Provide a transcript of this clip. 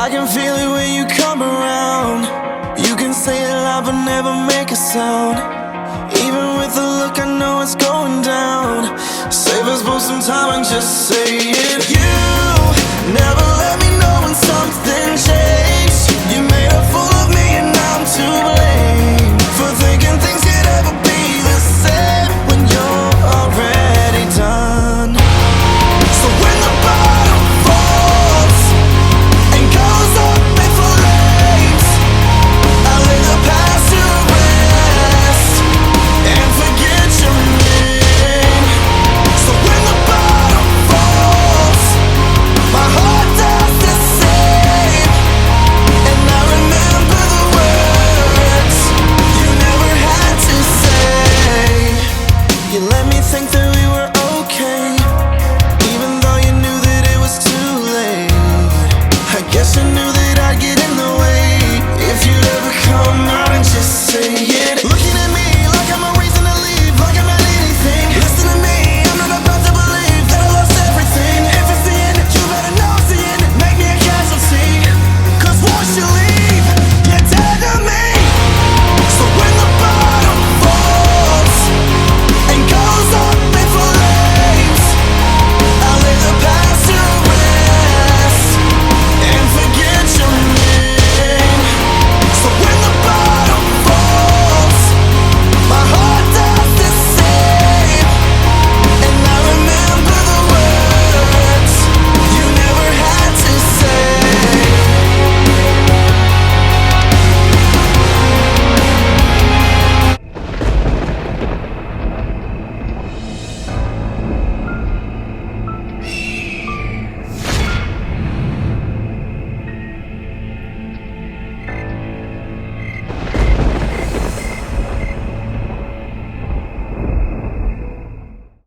I can feel it when you come around. You can say it loud but never make a sound. Even with a look I know it's going down. Save us both some time and just say it. You never let me know when something changes.